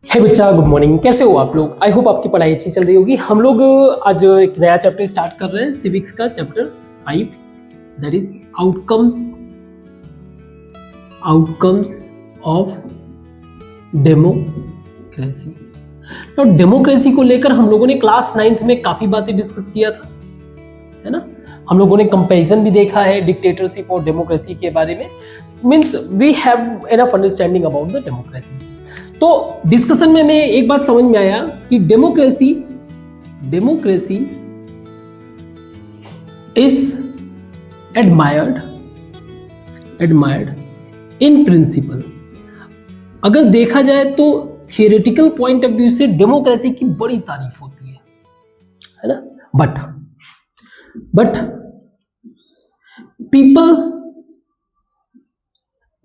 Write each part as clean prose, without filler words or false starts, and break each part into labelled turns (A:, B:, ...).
A: हे बच्चा, good morning. कैसे हो आप लोग? आई होप आपकी पढ़ाई अच्छी चल रही होगी। हम लोग आज एक नया चैप्टर स्टार्ट कर रहे हैं, सिविक्स का chapter 5, that is outcomes of democracy. तो डेमोक्रेसी को लेकर हम लोगों ने क्लास 9th में काफी बातें डिस्कस किया था, है ना। हम लोगों ने कंपैरिजन भी देखा है डिक्टेटरशिप और डेमोक्रेसी के बारे में। Means we have enough understanding about the democracy. तो डिस्कशन में एक बात समझ में आया कि democracy is admired in principle. अगर देखा जाए तो थियोरेटिकल पॉइंट ऑफ व्यू से डेमोक्रेसी की बड़ी तारीफ होती है ना। But people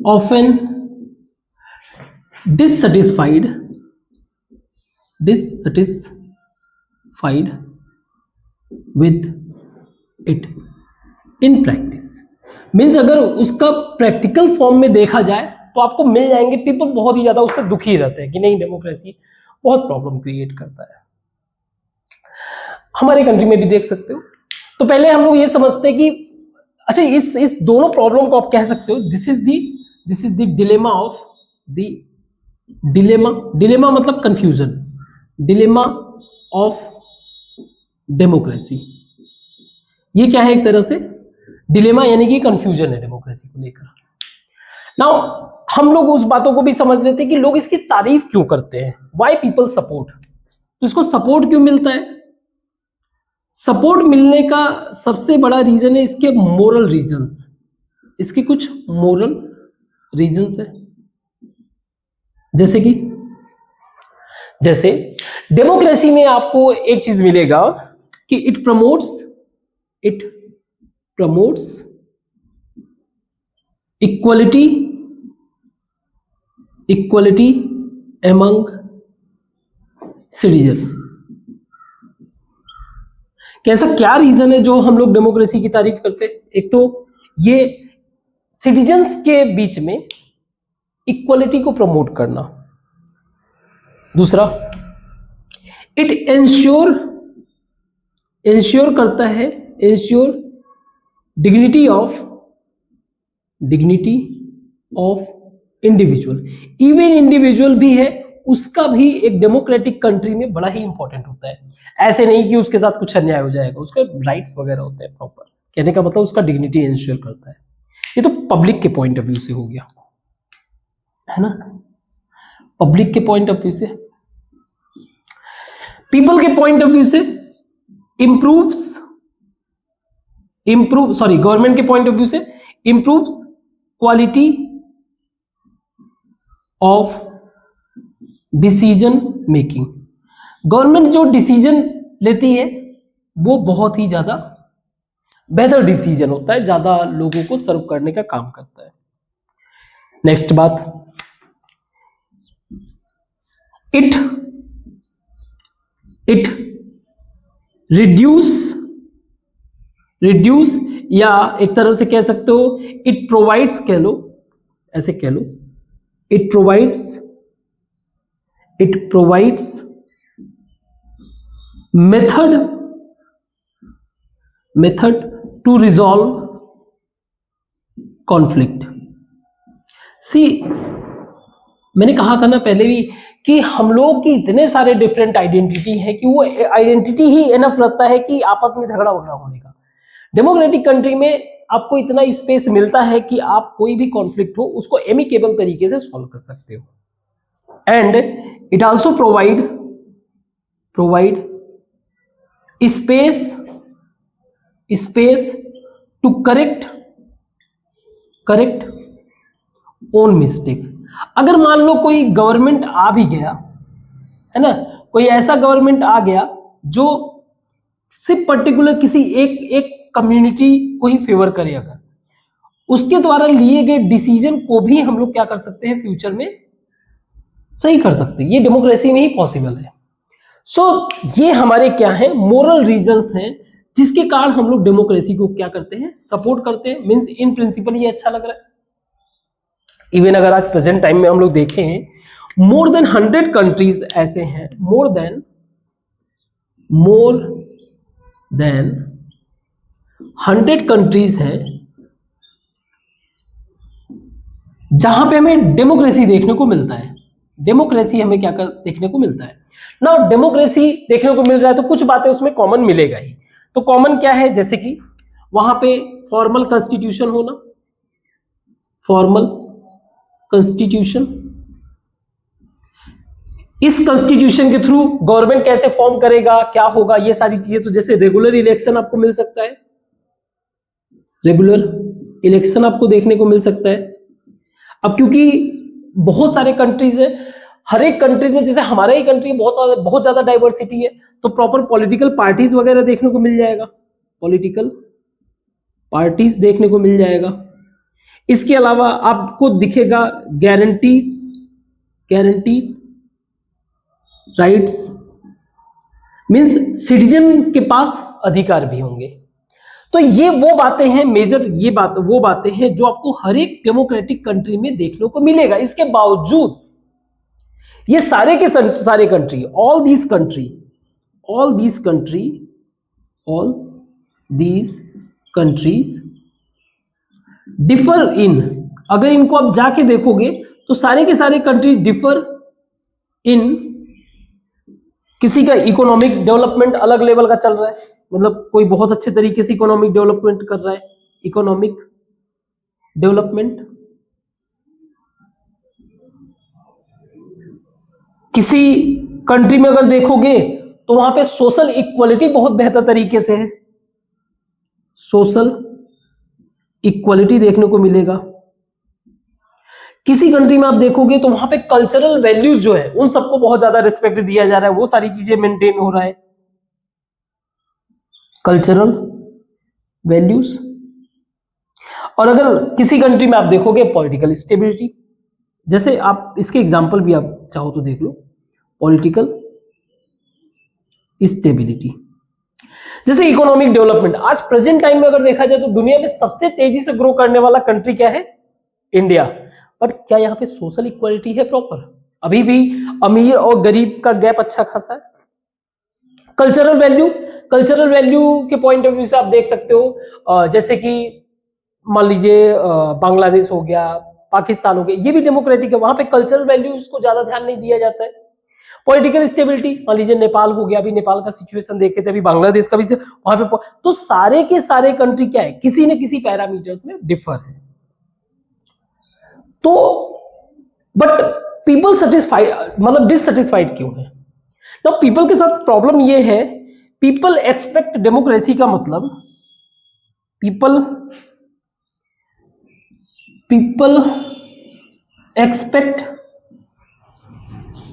A: often dissatisfied with it in practice। मीन्स अगर उसका प्रैक्टिकल फॉर्म में देखा जाए तो आपको मिल जाएंगे पीपल बहुत ही ज्यादा उससे दुखी रहते हैं कि नहीं, डेमोक्रेसी बहुत प्रॉब्लम क्रिएट करता है। हमारे कंट्री में भी देख सकते हो। तो पहले हम लोग ये समझते हैं कि अच्छा, इस दोनों प्रॉब्लम को आप कह सकते हो this is the dilemma of the dilemma मतलब कंफ्यूजन, डिलेमा ऑफ डेमोक्रेसी। ये क्या है? एक तरह से डिलेमा यानी कि कंफ्यूजन है डेमोक्रेसी को लेकर। नाउ हम लोग उस बातों को भी समझ लेते हैं कि लोग इसकी तारीफ क्यों करते हैं, व्हाई पीपल सपोर्ट। तो इसको सपोर्ट क्यों मिलता है? सपोर्ट मिलने का सबसे बड़ा रीजन है इसके मोरल रीजंस। इसके कुछ मोरल रीजंस है, जैसे डेमोक्रेसी में आपको एक चीज मिलेगा कि it promotes equality among citizen. कैसा क्या रीजन है जो हम लोग डेमोक्रेसी की तारीफ करते हैं? एक तो ये सिटीजन्स के बीच में इक्वलिटी को प्रमोट करना। दूसरा, इट इंश्योर करता है dignity of individual. Even individual भी है, उसका भी एक डेमोक्रेटिक कंट्री में बड़ा ही इंपॉर्टेंट होता है। ऐसे नहीं कि उसके साथ कुछ अन्याय हो जाएगा, उसके राइट्स वगैरह होते हैं प्रॉपर। कहने का मतलब उसका डिग्निटी इंश्योर करता है। ये तो पब्लिक के पॉइंट ऑफ व्यू से हो गया, है ना। पब्लिक के पॉइंट ऑफ व्यू से, पीपल के पॉइंट ऑफ व्यू से गवर्नमेंट के पॉइंट ऑफ व्यू से improves quality of decision making. Government जो डिसीजन लेती है वो बहुत ही ज्यादा बेहतर डिसीजन होता है, ज्यादा लोगों को सर्व करने का काम करता है। नेक्स्ट बात, इट रिड्यूस या एक तरह से कह सकते हो इट प्रोवाइड्स, कह लो it provides method to resolve conflict. See, मैंने कहा था ना पहले भी कि हम लोग की इतने सारे डिफरेंट आइडेंटिटी है कि वो आइडेंटिटी ही एनफ रहता है कि आपस में झगड़ा वगड़ा होने का। डेमोक्रेटिक कंट्री में आपको इतना स्पेस मिलता है कि आप कोई भी कॉन्फ्लिक्ट हो उसको एमिकेबल तरीके से सॉल्व कर सकते हो। And it also provide space to correct own mistake. अगर मान लो कोई गवर्नमेंट आ भी गया, है ना, कोई ऐसा गवर्नमेंट आ गया जो सिर्फ पर्टिकुलर किसी एक कम्युनिटी को ही फेवर करे, अगर उसके द्वारा लिए गए डिसीजन को भी हम लोग क्या कर सकते हैं, फ्यूचर में सही कर सकते हैं। ये डेमोक्रेसी में ही पॉसिबल है। सो ये हमारे क्या है, मोरल रीजंस हैं जिसके कारण हम लोग डेमोक्रेसी को क्या करते हैं, सपोर्ट करते हैं। मींस इन प्रिंसिपल ये अच्छा लग रहा है। इवन अगर आज प्रेजेंट टाइम में हम लोग देखें मोर देन 100 कंट्रीज ऐसे हैं, मोर देन 100 कंट्रीज हैं जहां पे हमें डेमोक्रेसी देखने को मिलता है। डेमोक्रेसी हमें क्या देखने को मिलता है ना, डेमोक्रेसी देखने को मिल रहा है तो कुछ बातें उसमें कॉमन मिलेगा ही। तो कॉमन क्या है, जैसे कि वहां पे फॉर्मल कॉन्स्टिट्यूशन होना, फॉर्मल कॉन्स्टिट्यूशन, इस कॉन्स्टिट्यूशन के थ्रू गवर्नमेंट कैसे फॉर्म करेगा, क्या होगा, ये सारी चीजें। तो जैसे रेगुलर इलेक्शन आपको मिल सकता है, रेगुलर इलेक्शन आपको देखने को मिल सकता है। अब क्योंकि बहुत सारे कंट्रीज हैं, हर एक कंट्रीज में, जैसे हमारा ही कंट्री बहुत ज्यादा डाइवर्सिटी है, तो प्रॉपर पॉलिटिकल पार्टीज वगैरह देखने को मिल जाएगा, पॉलिटिकल पार्टीज देखने को मिल जाएगा। इसके अलावा आपको दिखेगा गारंटीड राइट्स, मींस सिटीजन के पास अधिकार भी होंगे। तो ये वो बातें हैं मेजर, वो बातें हैं जो आपको हर एक डेमोक्रेटिक कंट्री में देखने को मिलेगा। इसके बावजूद ये सारे के सारे country, all these countries differ in, अगर इनको आप जाके देखोगे तो सारे के सारे कंट्रीज डिफर इन, किसी का इकोनॉमिक डेवलपमेंट अलग लेवल का चल रहा है, मतलब कोई बहुत अच्छे तरीके से इकोनॉमिक डेवलपमेंट कर रहा है, इकोनॉमिक डेवलपमेंट। किसी कंट्री में अगर देखोगे तो वहां पे सोशल इक्वलिटी बहुत बेहतर तरीके से है, सोशल इक्वलिटी देखने को मिलेगा। किसी कंट्री में आप देखोगे तो वहां पे कल्चरल वैल्यूज जो है उन सबको बहुत ज्यादा रिस्पेक्ट दिया जा रहा है, वो सारी चीजें मेंटेन हो रहा है, कल्चरल वैल्यूज। और अगर किसी कंट्री में आप देखोगे पॉलिटिकल स्टेबिलिटी, जैसे आप इसके एग्जांपल भी आप चाहो तो देख लो, पॉलिटिकल स्टेबिलिटी। जैसे इकोनॉमिक डेवलपमेंट, आज प्रेजेंट टाइम में अगर देखा जाए तो दुनिया में सबसे तेजी से ग्रो करने वाला कंट्री क्या है, इंडिया। पर क्या यहाँ पे सोशल इक्वालिटी है प्रॉपर? अभी भी अमीर और गरीब का गैप अच्छा खासा है। कल्चरल वैल्यू के पॉइंट ऑफ व्यू से आप देख सकते हो, जैसे कि मान लीजिए बांग्लादेश हो गया, पाकिस्तान हो गया, ये भी डेमोक्रेटिक है, वहां पे कल्चरल वैल्यूज को ज्यादा ध्यान नहीं दिया जाता है। पॉलिटिकल स्टेबिलिटी, मान लीजिए नेपाल हो गया, अभी नेपाल का सिचुएशन देखे थे, अभी बांग्लादेश का भी वहां पे, तो सारे के सारे कंट्री क्या है, किसी न किसी पैरामीटर्स में डिफर है। तो बट पीपल सेटिस्फाइड, मतलब डिससेटिस्फाइड क्यों है? तो पीपल के साथ प्रॉब्लम ये है, पीपल एक्सपेक्ट डेमोक्रेसी का मतलब, people expect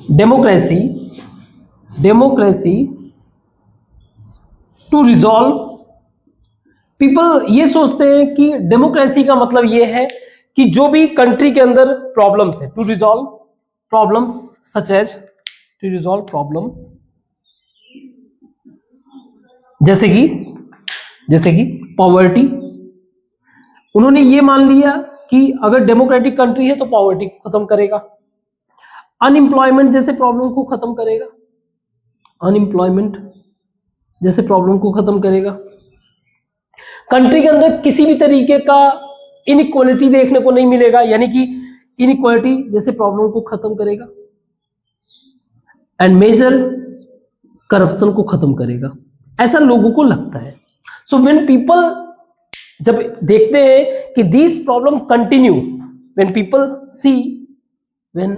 A: democracy to resolve, people ये सोचते हैं कि डेमोक्रेसी का मतलब ये है कि जो भी कंट्री के अंदर प्रॉब्लम्स है, to resolve problems such as, to resolve problems, जैसे कि पॉवर्टी। उन्होंने ये मान लिया कि अगर डेमोक्रेटिक कंट्री है तो पॉवर्टी को खत्म करेगा, अनएम्प्लॉयमेंट जैसे प्रॉब्लम को खत्म करेगा, अनएम्प्लॉयमेंट जैसे प्रॉब्लम को खत्म करेगा। कंट्री के अंदर किसी भी तरीके का इनइक्वालिटी देखने को नहीं मिलेगा, यानी कि इनइक्वालिटी जैसे प्रॉब्लम को खत्म करेगा, एंड मेजर करप्शन को खत्म करेगा, ऐसा लोगों को लगता है। सो व्हेन पीपल, जब देखते हैं कि these problem continue, when people see, when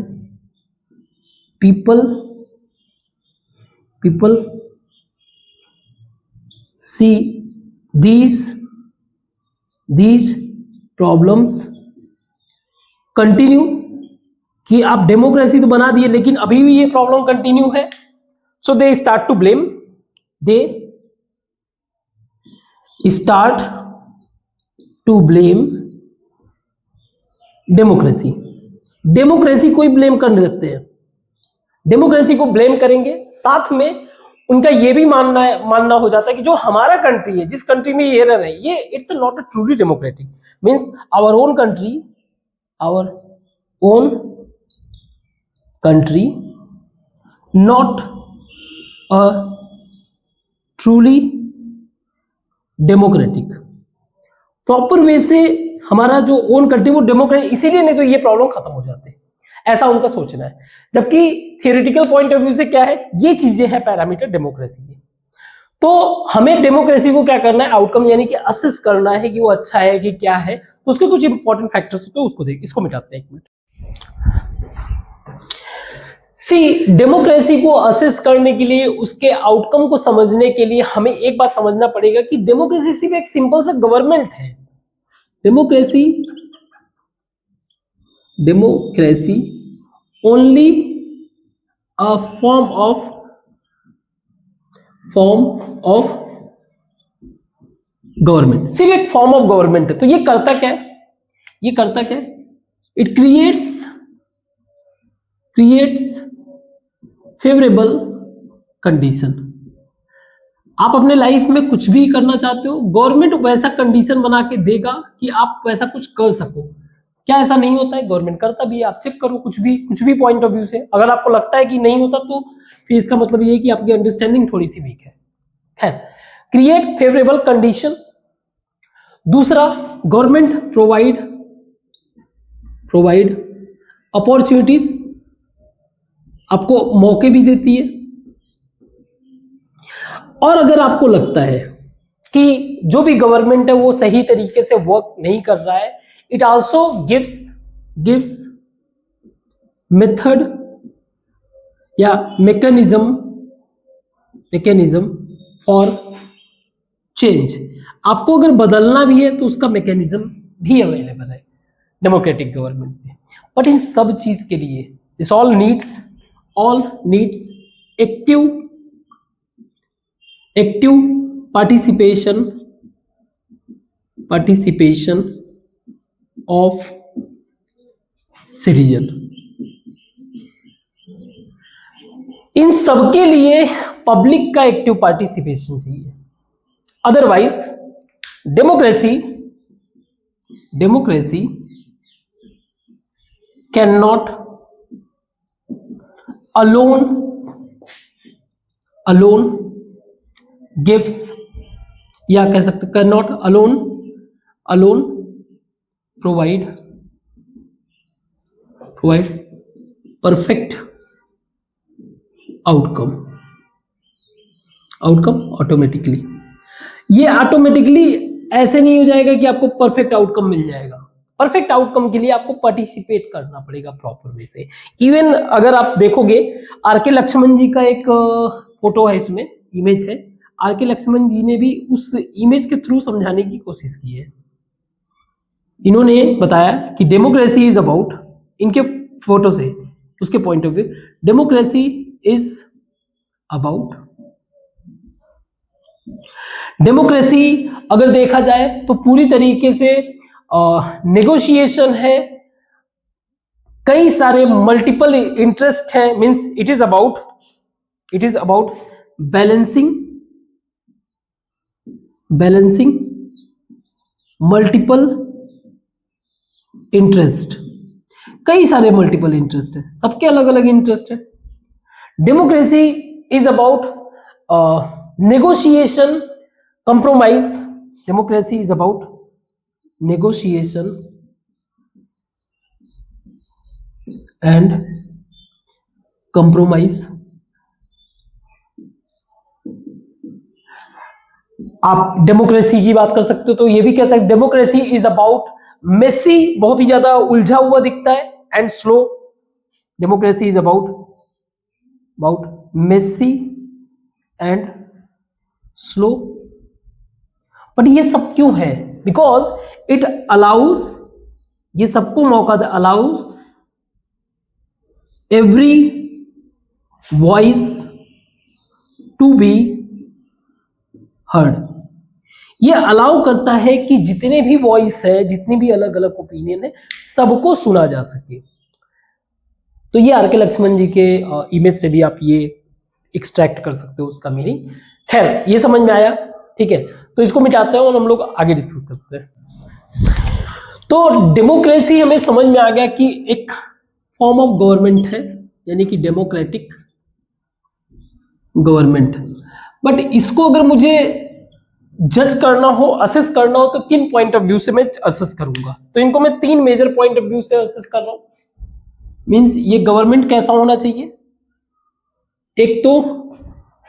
A: people see these problems continue, कि आप डेमोक्रेसी तो बना दिए लेकिन अभी भी ये प्रॉब्लम कंटिन्यू है, so they start to blame democracy को ही ब्लेम करने लगते हैं, डेमोक्रेसी को ब्लेम करेंगे, साथ में उनका ये भी मानना हो जाता है कि जो हमारा कंट्री है, जिस कंट्री में ये रह रहे हैं, ये it's not a truly democratic, means our own country not a truly democratic। Proper way से हमारा जो ओन कंट्री वो डेमोक्रेटिक, इसीलिए नहीं तो ये प्रॉब्लम खत्म हो जाते हैं, ऐसा उनका सोचना है। जबकि थियोरेटिकल पॉइंट ऑफ व्यू से क्या है, ये चीजें हैं पैरामीटर डेमोक्रेसी के। तो हमें डेमोक्रेसी को क्या करना है, आउटकम यानी कि असेस करना है कि वो अच्छा है कि क्या है। तो उसके कुछ इंपॉर्टेंट फैक्टर्स होते हैं, उसको देख, इसको मिटाते हैं एक मिनट। सी, डेमोक्रेसी को असेस करने के लिए, उसके आउटकम को समझने के लिए हमें एक बात समझना पड़ेगा कि डेमोक्रेसी सिर्फ एक सिंपल सा गवर्नमेंट है। Democracy only a form of government, सिर्फ एक फॉर्म ऑफ गवर्नमेंट है। तो ये करता क्या है, इट क्रिएट्स फेवरेबल कंडीशन। आप अपने लाइफ में कुछ भी करना चाहते हो, गवर्नमेंट वैसा कंडीशन बना के देगा कि आप वैसा कुछ कर सको। क्या ऐसा नहीं होता है? गवर्नमेंट करता भी है, आप चेक करो कुछ भी पॉइंट ऑफ व्यू से। अगर आपको लगता है कि नहीं होता तो फिर इसका मतलब ये है कि आपकी अंडरस्टैंडिंग थोड़ी सी वीक है। खैर, क्रिएट फेवरेबल कंडीशन। दूसरा, गवर्नमेंट प्रोवाइड अपॉर्चुनिटीज, आपको मौके भी देती है। और अगर आपको लगता है कि जो भी गवर्नमेंट है वो सही तरीके से वर्क नहीं कर रहा है, इट आल्सो गिव्स मेथड या मैकेनिज्म फॉर चेंज। आपको अगर बदलना भी है तो उसका मैकेनिज्म भी अवेलेबल है डेमोक्रेटिक गवर्नमेंट में। बट इन सब चीज के लिए this all needs active participation of citizen. इन सबके लिए पब्लिक का एक्टिव पार्टिसिपेशन चाहिए। Otherwise democracy can not alone gives, या कह सकते can not alone provide perfect outcome automatically. ये ऑटोमेटिकली ऐसे नहीं हो जाएगा कि आपको परफेक्ट आउटकम मिल जाएगा। परफेक्ट आउटकम के लिए आपको पार्टिसिपेट करना पड़ेगा प्रॉपर वे से। इवन अगर आप देखोगे, आर.के. लक्ष्मण जी का एक फोटो है, इसमें इमेज है। आर.के. लक्ष्मण जी ने भी उस इमेज के थ्रू समझाने की कोशिश की है। इन्होंने बताया कि डेमोक्रेसी इज अबाउट, इनके फोटो से, उसके point of view, democracy is about, democracy अगर देखा जाए तो पूरी तरीके से नेगोशिएशन है, कई सारे मल्टीपल इंटरेस्ट है। Means it is about balancing multiple interest. कई सारे मल्टीपल इंटरेस्ट है, सबके अलग अलग इंटरेस्ट है। Democracy is about negotiation, compromise। democracy is about negotiation and compromise। आप डेमोक्रेसी की बात कर सकते हो तो ये भी कह सकते, डेमोक्रेसी इज अबाउट मेसी, बहुत ही ज्यादा उलझा हुआ दिखता है, and slow. Democracy is about messy and slow. But ये सब क्यों है? बिकॉज इट अलाउज, ये सबको मौका दे, allows every voice to be heard. ये अलाउ करता है कि जितने भी वॉइस है, जितनी भी अलग अलग ओपिनियन है, सबको सुना जा सके। तो ये आर.के. लक्ष्मण जी के इमेज से भी आप ये एक्सट्रैक्ट कर सकते हो उसका मीनिंग। खैर, ये समझ में आया, ठीक है। तो इसको मिटाते हैं और हम लोग आगे डिस्कस करते हैं। तो डेमोक्रेसी हमें समझ में आ गया कि एक फॉर्म ऑफ गवर्नमेंट है यानी कि डेमोक्रेटिक गवर्नमेंट। बट इसको अगर मुझे जज करना हो, असेस करना हो, तो किन पॉइंट ऑफ व्यू से मैं असेस करूंगा? तो इनको मैं 3 मेजर पॉइंट ऑफ व्यू से असेस कर रहा हूं। मींस ये गवर्नमेंट कैसा होना चाहिए? एक तो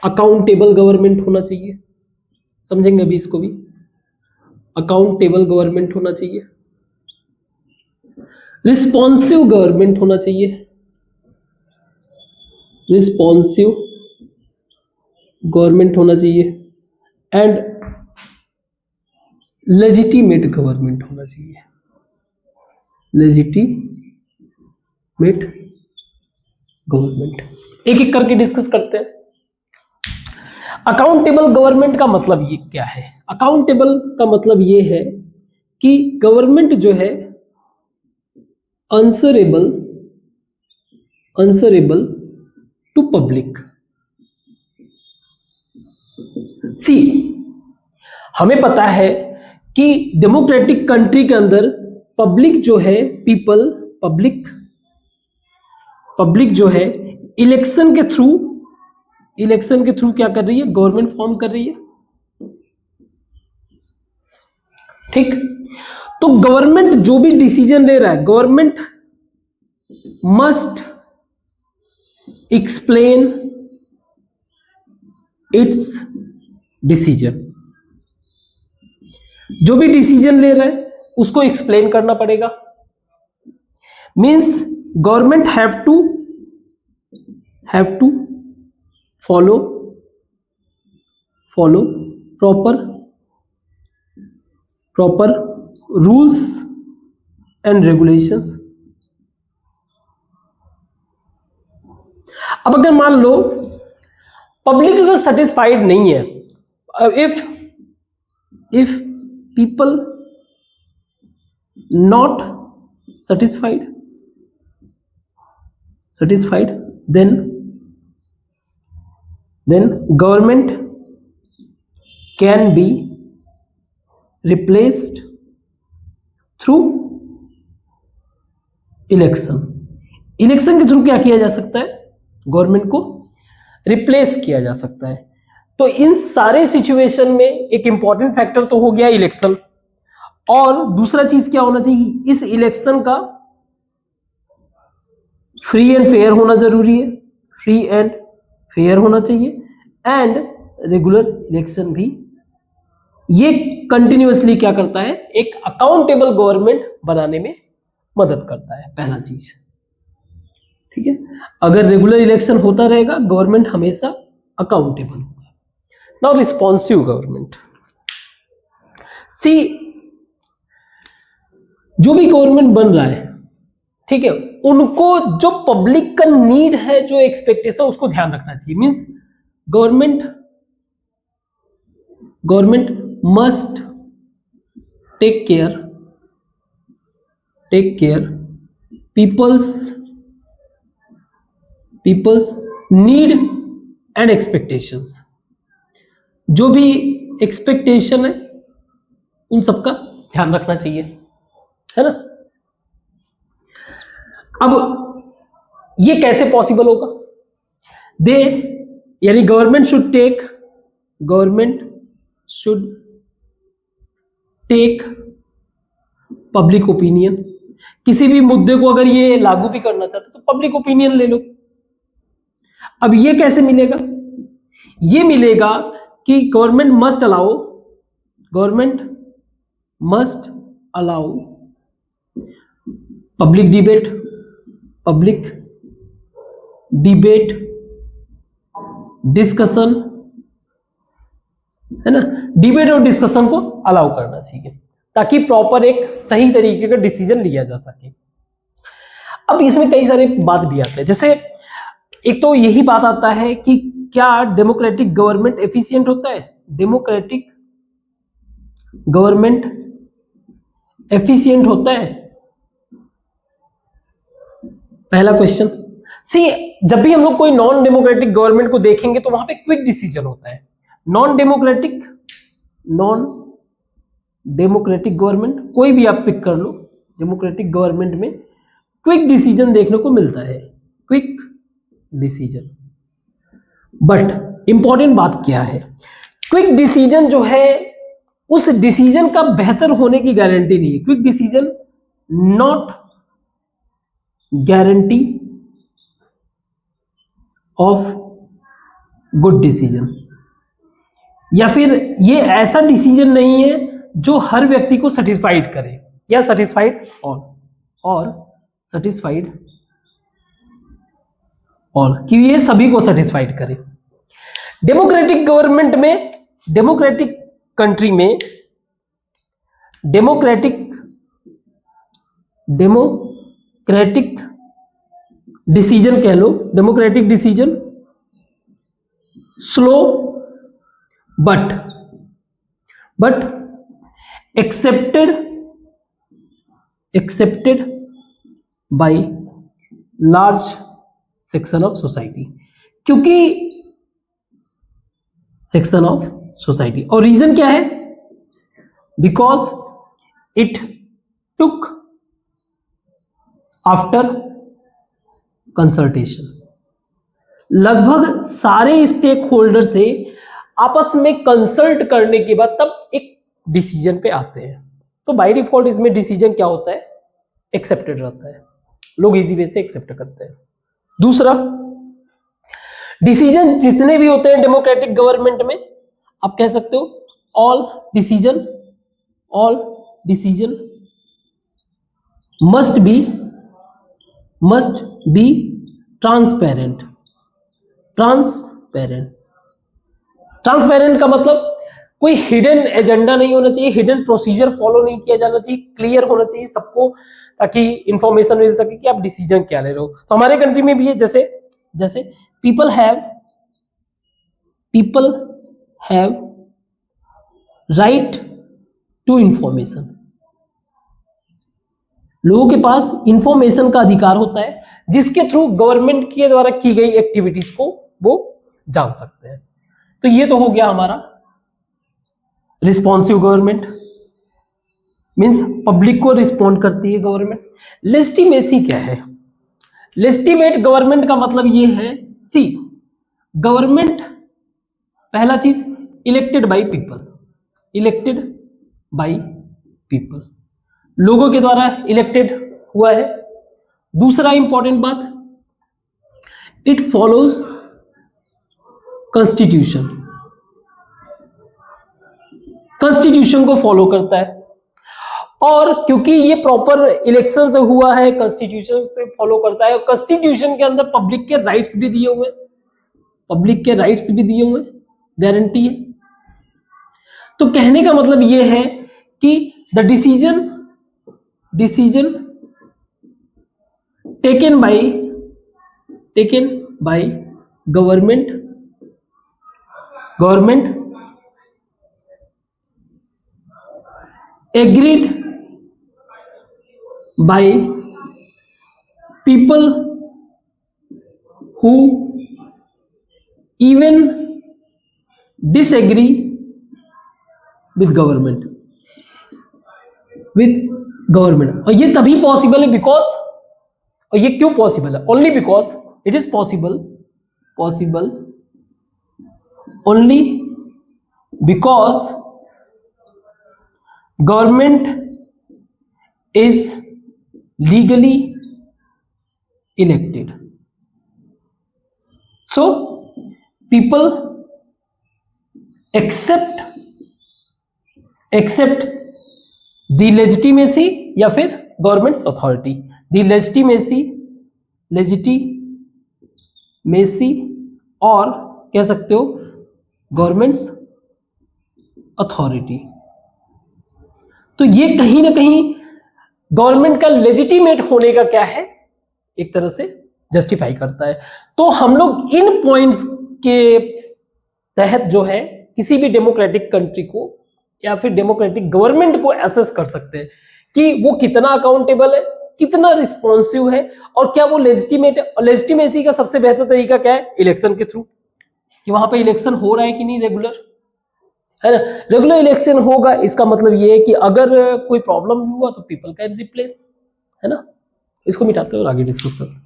A: अकाउंटेबल गवर्नमेंट होना चाहिए, समझेंगे अभी इसको भी। अकाउंटेबल गवर्नमेंट होना चाहिए, रिस्पॉन्सिव गवर्नमेंट होना चाहिए, रिस्पॉन्सिव गवर्नमेंट होना चाहिए, एंड लेजिटिमेट गवर्नमेंट होना चाहिए, लेजिटिमेट गवर्नमेंट। एक एक करके डिस्कस करते हैं। अकाउंटेबल गवर्नमेंट का मतलब ये क्या है? अकाउंटेबल का मतलब ये है कि गवर्नमेंट जो है आंसरेबल टू पब्लिक। सी, हमें पता है कि डेमोक्रेटिक कंट्री के अंदर पब्लिक जो है, पब्लिक जो है इलेक्शन के थ्रू क्या कर रही है? गवर्नमेंट फॉर्म कर रही है। ठीक, तो गवर्नमेंट जो भी डिसीजन ले रहा है, government must explain it's decision. जो भी डिसीजन ले रहा है उसको एक्सप्लेन करना पड़ेगा। Means government have to follow proper rules and regulations. अब अगर मान लो पब्लिक अगर सेटिस्फाइड नहीं है, if people not satisfied, then government can be replaced through election के थ्रू क्या किया जा सकता है? गवर्नमेंट को रिप्लेस किया जा सकता है। तो इन सारे सिचुएशन में एक इंपॉर्टेंट फैक्टर तो हो गया इलेक्शन, और दूसरा चीज क्या होना चाहिए? इस इलेक्शन का फ्री एंड फेयर होना जरूरी है, फ्री एंड फेयर होना चाहिए, एंड रेगुलर इलेक्शन भी। ये कंटिन्यूअसली क्या करता है? एक अकाउंटेबल गवर्नमेंट बनाने में मदद करता है, पहला चीज। ठीक है, अगर रेगुलर इलेक्शन होता रहेगा, गवर्नमेंट हमेशा अकाउंटेबल होगा। Now responsive government. सी, जो भी गवर्नमेंट बन रहा है, ठीक है, उनको जो पब्लिक का नीड है, जो एक्सपेक्टेशन, उसको ध्यान रखना चाहिए। Means government must take care people's need and expectations. जो भी एक्सपेक्टेशन है उन सबका ध्यान रखना चाहिए, है ना। अब ये कैसे पॉसिबल होगा? यानी government should take public opinion. किसी भी मुद्दे को अगर ये लागू भी करना चाहते तो पब्लिक ओपिनियन ले लो। अब ये कैसे मिलेगा? ये मिलेगा कि government must allow public debate discussion, है ना। डिबेट और डिस्कशन को अलाउ करना चाहिए ताकि प्रॉपर एक सही तरीके का डिसीजन लिया जा सके। अब इसमें कई सारे बात भी आते हैं, जैसे एक तो यही बात आता है कि क्या डेमोक्रेटिक गवर्नमेंट एफिशिएंट होता है? डेमोक्रेटिक गवर्नमेंट एफिशिएंट होता है? पहला क्वेश्चन। सी, जब भी हम लोग कोई नॉन डेमोक्रेटिक गवर्नमेंट को देखेंगे तो वहां पे क्विक डिसीजन होता है। नॉन डेमोक्रेटिक गवर्नमेंट कोई भी आप पिक कर लो, डेमोक्रेटिक गवर्नमेंट में क्विक डिसीजन देखने को मिलता है। Quick decision. बट इंपॉर्टेंट बात क्या है, क्विक डिसीजन जो है उस डिसीजन का बेहतर होने की गारंटी नहीं है। Quick decision not guarantee of good decision, या फिर ये ऐसा डिसीजन नहीं है जो हर व्यक्ति को सेटिस्फाइड करे या सेटिस्फाइड और सेटिस्फाइड और कि ये सभी को सेटिस्फाइड करे। डेमोक्रेटिक गवर्नमेंट में, डेमोक्रेटिक कंट्री में, डेमोक्रेटिक डिसीजन कह लो, democratic decision slow but accepted by large section of society, क्योंकि सेक्शन ऑफ सोसाइटी। और रीजन क्या है, because it took after consultation. लगभग सारे स्टेक होल्डर से आपस में कंसल्ट करने के बाद तब एक डिसीजन पे आते हैं। तो बाय डिफॉल्ट इसमें डिसीजन क्या होता है, एक्सेप्टेड रहता है, लोग इजी वे से एक्सेप्ट करते हैं। दूसरा, डिसीजन जितने भी होते हैं डेमोक्रेटिक गवर्नमेंट में, आप कह सकते हो all decision must be transparent का मतलब कोई हिडन एजेंडा नहीं होना चाहिए, हिडन प्रोसीजर फॉलो नहीं किया जाना चाहिए, क्लियर होना चाहिए सबको, ताकि इंफॉर्मेशन मिल सके कि आप डिसीजन क्या ले रहे हो। तो हमारे कंट्री में भी है, जैसे people have right to information. लोगों के पास इंफॉर्मेशन का अधिकार होता है, जिसके थ्रू गवर्नमेंट के द्वारा की गई एक्टिविटीज को वो जान सकते हैं। तो ये तो हो गया हमारा रिस्पॉन्सिव गवर्नमेंट, मींस पब्लिक को रिस्पॉन्ड करती है गवर्नमेंट। लेजिटिमेसी क्या है, लेजिटिमेट गवर्नमेंट का मतलब ये है, सी गवर्नमेंट, पहला चीज इलेक्टेड बाय पीपल, लोगों के द्वारा इलेक्टेड हुआ है। दूसरा इंपॉर्टेंट बात, इट फॉलोज कॉन्स्टिट्यूशन को फॉलो करता है। और क्योंकि ये प्रॉपर इलेक्शन से हुआ है, कॉन्स्टिट्यूशन से फॉलो करता है, और कॉन्स्टिट्यूशन के अंदर पब्लिक के राइट्स भी दिए हुए, गारंटी है। तो कहने का मतलब ये है कि the decision taken by government agreed by people who even disagree with government। और ये तभी पॉसिबल है बिकॉज, और ये क्यों पॉसिबल है, only because it is possible only because government is legally elected. So people accept the legitimacy या फिर गवर्नमेंट्स अथॉरिटी, द लेजिटिमेसी और कह सकते हो गवर्नमेंट्स अथॉरिटी। तो ये कहीं ना कहीं गवर्नमेंट का लेजिटिमेट होने का क्या है, एक तरह से जस्टिफाई करता है। तो हम लोग इन पॉइंट्स के तहत जो है किसी भी डेमोक्रेटिक कंट्री को या फिर डेमोक्रेटिक गवर्नमेंट को एसेस कर सकते हैं कि वो कितना अकाउंटेबल है, कितना रिस्पॉन्सिव है, और क्या वो लेजिटिमेट है। लेजिटिमेसी का सबसे बेहतर तरीका क्या है, इलेक्शन के थ्रू, कि वहां पे इलेक्शन हो रहा है कि नहीं, रेगुलर है ना। रेगुलर इलेक्शन होगा, इसका मतलब ये है कि अगर कोई प्रॉब्लम हुआ तो पीपल कैन रिप्लेस, है ना। इसको मिटाते हैं और आगे डिस्कस करते हैं।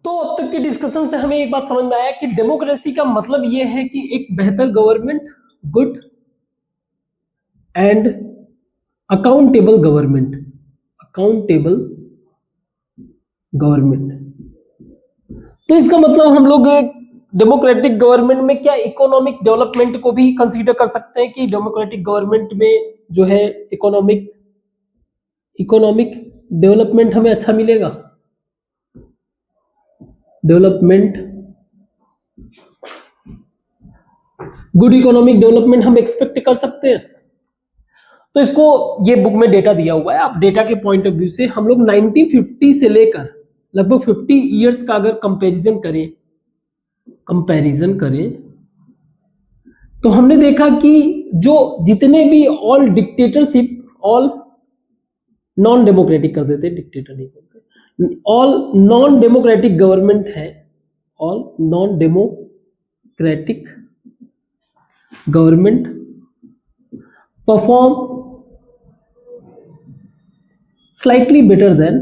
A: तो अब तक के डिस्कशन से हमें एक बात समझ में आया कि डेमोक्रेसी का मतलब यह है कि एक बेहतर government, good and accountable government, accountable government. तो इसका मतलब हम लोग डेमोक्रेटिक गवर्नमेंट में क्या इकोनॉमिक डेवलपमेंट को भी कंसीडर कर सकते हैं कि डेमोक्रेटिक गवर्नमेंट में जो है इकोनॉमिक डेवलपमेंट हमें अच्छा मिलेगा, डेवलपमेंट, गुड इकोनॉमिक डेवलपमेंट हम एक्सपेक्ट कर सकते हैं। तो इसको ये बुक में डेटा दिया हुआ है, आप डेटा के पॉइंट ऑफ व्यू से हम लोग 1950 से लेकर लगभग 50 इयर्स का अगर कंपैरिजन करें तो हमने देखा कि जो जितने भी all dictatorship, all non democratic कर देते, डिक्टेटर नहीं बोलते, ऑल नॉन डेमोक्रेटिक गवर्नमेंट है, all non democratic government perform slightly better than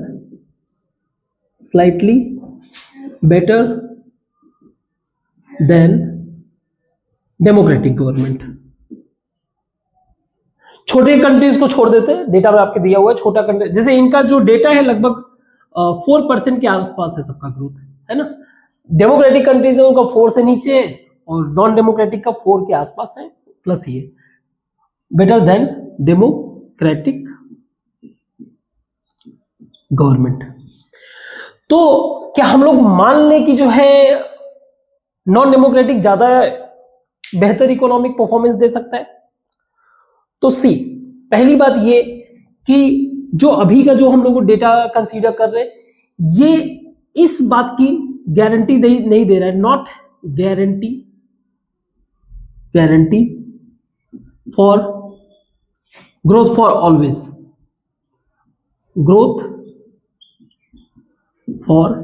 A: democratic government. छोटे कंट्रीज को छोड़ देते हैं, डेटा में आपके दिया हुआ है छोटा कंट्री, जैसे इनका जो डेटा है लगभग 4% के आसपास है सबका ग्रोथ, है ना। डेमोक्रेटिक कंट्रीज है उनका 4 से नीचे है और नॉन डेमोक्रेटिक का 4 के आसपास है, प्लस ये बेटर देन डेमोक्रेटिक गवर्नमेंट। तो क्या हम लोग मान लें कि जो है नॉन डेमोक्रेटिक ज्यादा बेहतर इकोनॉमिक परफॉर्मेंस दे सकता है? तो सी, पहली बात ये कि जो अभी का जो हम लोग डेटा कंसीडर कर रहे हैं ये इस बात की गारंटी नहीं दे रहा है, not guarantee for growth for always, growth for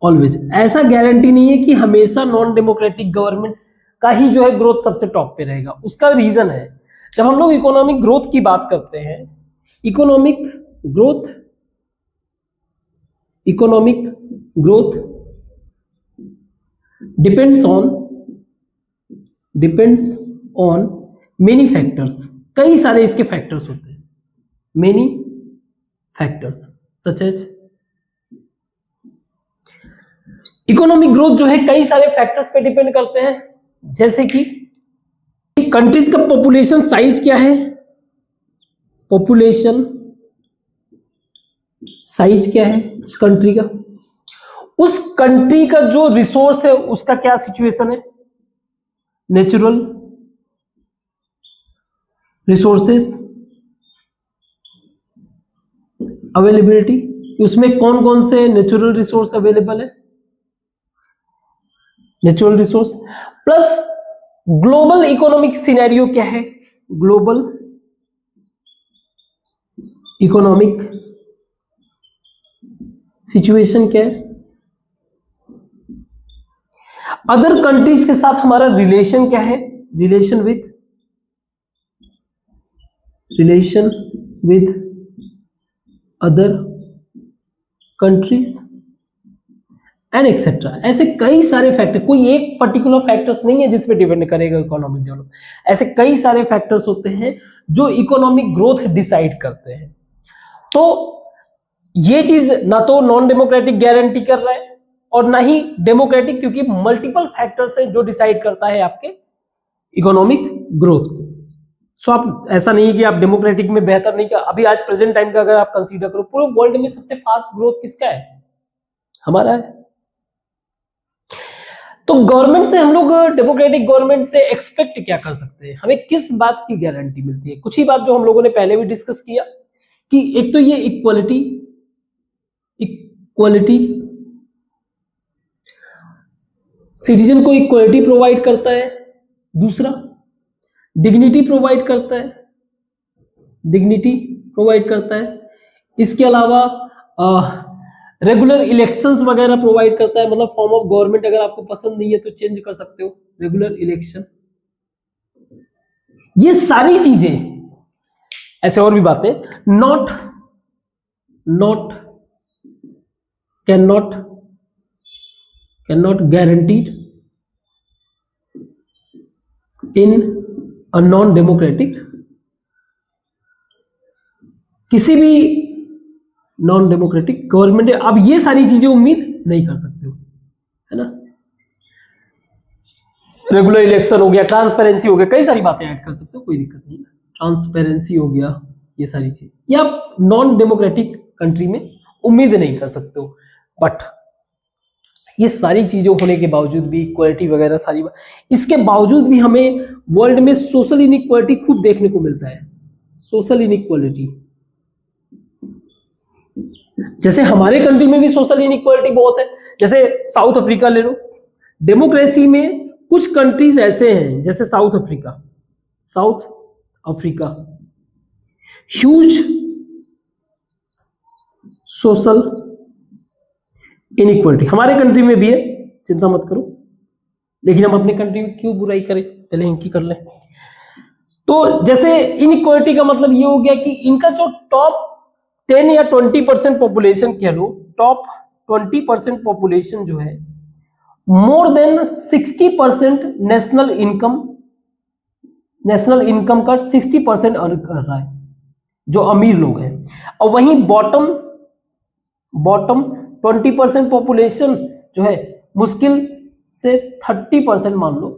A: always. ऐसा गारंटी नहीं है कि हमेशा नॉन डेमोक्रेटिक गवर्नमेंट का ही जो है ग्रोथ सबसे टॉप पे रहेगा। उसका रीजन है, जब हम लोग इकोनॉमिक ग्रोथ की बात करते हैं, economic growth depends on many factors, कई सारे इसके फैक्टर्स होते हैं, many factors such as economic growth जो है कई सारे फैक्टर्स पे डिपेंड करते हैं, जैसे कि कंट्रीज का पॉपुलेशन साइज क्या है, पॉपुलेशन साइज क्या है उस कंट्री का, उस कंट्री का जो रिसोर्स है उसका क्या सिचुएशन है, नेचुरल रिसोर्सेस अवेलेबिलिटी, उसमें कौन कौन से नेचुरल रिसोर्स अवेलेबल है, natural resource, plus global economic scenario क्या है, ग्लोबल इकोनॉमिक सिचुएशन क्या है, अदर कंट्रीज के साथ हमारा रिलेशन क्या है, relation with other countries and etcetera. ऐसे कई सारे फैक्टर, कोई एक पर्टिकुलर फैक्टर्स नहीं है जिसपे डिपेंड करेगा इकोनॉमिक डेवलपमेंट, ऐसे कई सारे फैक्टर्स होते हैं जो इकोनॉमिक ग्रोथ डिसाइड करते हैं। तो ये चीज ना तो नॉन डेमोक्रेटिक गारंटी कर रहा है और ना ही डेमोक्रेटिक, क्योंकि मल्टीपल फैक्टर्स है जो डिसाइड करता है आपके इकोनॉमिक ग्रोथ को। सो आप ऐसा नहीं है कि आप डेमोक्रेटिक में बेहतर नहीं कर, अभी आज प्रेजेंट टाइम का अगर आप कंसीडर करो, पूरे वर्ल्ड में सबसे फास्ट ग्रोथ किसका है, हमारा है। तो गवर्नमेंट से हम लोग, डेमोक्रेटिक गवर्नमेंट से एक्सपेक्ट क्या कर सकते हैं, हमें किस बात की गारंटी मिलती है? कुछ ही बात जो हम लोगों ने पहले भी डिस्कस किया कि एक तो ये इक्वालिटी सिटीजन को इक्वालिटी प्रोवाइड करता है, दूसरा डिग्निटी प्रोवाइड करता है, इसके अलावा रेगुलर इलेक्शंस वगैरह प्रोवाइड करता है, मतलब फॉर्म ऑफ गवर्नमेंट अगर आपको पसंद नहीं है तो चेंज कर सकते हो, रेगुलर इलेक्शन, ये सारी चीजें, ऐसे और भी बातें, can not can not guaranteed in a non democratic, किसी भी नॉन डेमोक्रेटिक गवर्नमेंट। अब ये सारी चीजें उम्मीद नहीं कर सकते हो, है ना। रेगुलर इलेक्शन हो गया, ट्रांसपेरेंसी हो गया, कई सारी बातें ऐड कर सकते हो, कोई दिक्कत नहीं। ट्रांसपेरेंसी हो गया, ये सारी चीज या नॉन डेमोक्रेटिक कंट्री में उम्मीद नहीं कर सकते हो। बट ये सारी चीजों होने के बावजूद भी, इक्वालिटी वगैरह सारी इसके बावजूद भी हमें वर्ल्ड में सोशल इनइक्वालिटी खूब देखने को मिलता है। सोशल इनइक्वालिटी, जैसे हमारे कंट्री में भी सोशल इनइक्वालिटी बहुत है। जैसे साउथ अफ्रीका ले लो, डेमोक्रेसी में कुछ कंट्रीज ऐसे हैं, जैसे south Africa huge social inequality, हमारे कंट्री में भी है, चिंता मत करो, लेकिन हम अपने कंट्री में क्यों बुराई करें, पहले इनकी कर लें। तो जैसे इनइक्वालिटी का मतलब ये हो गया कि इनका जो टॉप 10 या 20% पॉपुलेशन कह लो, टॉप 20% पॉपुलेशन जो है, मोर देन 60% नेशनल इनकम का 60% अर्न कर रहा है, जो अमीर लोग हैं। और वहीं बॉटम 20% पॉपुलेशन जो है, मुश्किल से 30% मान लो,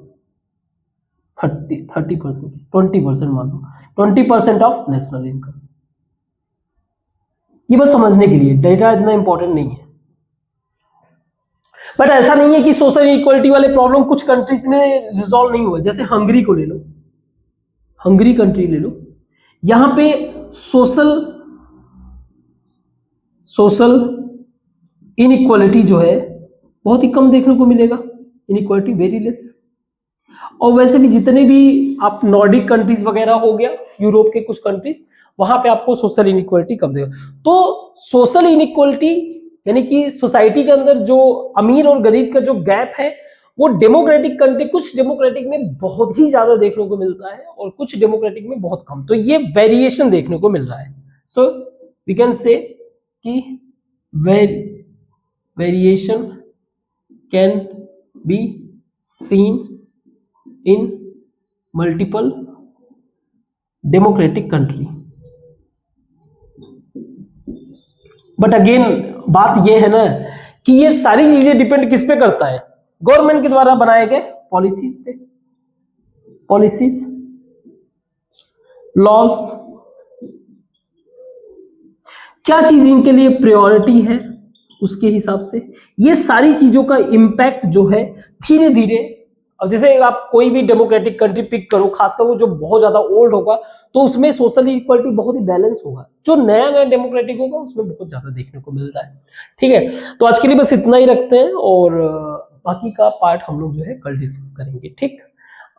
A: 30% 20% मान लो, 20% ऑफ नेशनल इनकम। ये बस समझने के लिए, डेटा इतना इंपॉर्टेंट नहीं है। बट ऐसा नहीं है कि सोशल इक्वलिटी वाले प्रॉब्लम कुछ कंट्रीज में रिजॉल्व नहीं हुआ। जैसे हंगरी को ले लो, हंगरी कंट्री ले लो, यहां पे सोशल इनइक्वालिटी जो है बहुत ही कम देखने को मिलेगा, इनइक्वालिटी वेरी लेस। और वैसे भी जितने भी आप नॉर्डिक कंट्रीज वगैरह हो गया, यूरोप के कुछ कंट्रीज, वहां पे आपको सोशल इनइक्वालिटी कम देगा। तो सोशल इनइक्वालिटी यानी कि सोसाइटी के अंदर जो अमीर और गरीब का जो गैप है, वो डेमोक्रेटिक कंट्री, कुछ डेमोक्रेटिक में बहुत ही ज्यादा देखने को मिलता है और कुछ डेमोक्रेटिक में बहुत कम। तो ये वेरिएशन देखने को मिल रहा है। सो वी कैन से कि variation can be seen in multiple democratic country. But again बात यह है ना कि ये सारी चीजें डिपेंड किस पे करता है, गवर्नमेंट के द्वारा बनाए गए पॉलिसीज पे, पॉलिसीज, लॉज, क्या चीज इनके लिए प्रायोरिटी है, उसके हिसाब से ये सारी चीजों का इंपैक्ट जो है धीरे धीरे। अब जैसे आप कोई भी डेमोक्रेटिक कंट्री पिक करो, खासकर वो जो बहुत ज्यादा ओल्ड होगा, तो उसमें सोशल इक्वालिटी बहुत ही बैलेंस होगा। जो नया नया डेमोक्रेटिक होगा उसमें बहुत ज्यादा देखने को मिलता है। ठीक है, तो आज के लिए बस इतना ही रखते हैं, और बाकी का पार्ट हम लोग जो है कल डिस्कस करेंगे। ठीक,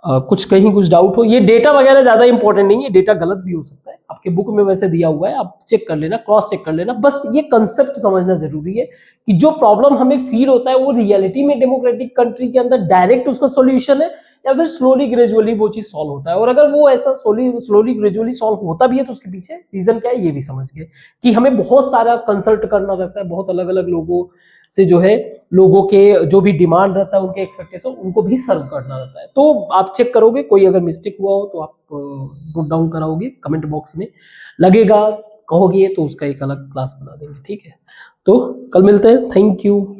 A: कुछ कहीं कुछ डाउट हो, ये डेटा वगैरह ज्यादा इंपॉर्टेंट नहीं है, डेटा गलत भी हो सकता है, आपके बुक में वैसे दिया हुआ है, आप चेक कर लेना, क्रॉस चेक कर लेना। बस ये कंसेप्ट समझना जरूरी है कि जो प्रॉब्लम हमें फील होता है वो रियलिटी में डेमोक्रेटिक कंट्री के अंदर डायरेक्ट उसका सॉल्यूशन है या फिर स्लोली ग्रेजुअली वो चीज सॉल्व होता है। और अगर वो ऐसा स्लोली ग्रेजुअली सॉल्व होता भी है तो उसके पीछे रीजन क्या है ये भी समझ गए कि हमें बहुत सारा कंसल्ट करना रहता है, बहुत अलग अलग लोगों से जो है, लोगों के जो भी डिमांड रहता है, उनके एक्सपेक्टेशन, उनको भी सर्व करना रहता है। तो आप चेक करोगे, कोई अगर मिस्टेक हुआ हो तो आप नोट डाउन कराओगे, कमेंट बॉक्स में लगेगा, कहोगे तो उसका एक अलग क्लास बना देंगे। ठीक है, तो कल मिलते हैं, थैंक यू।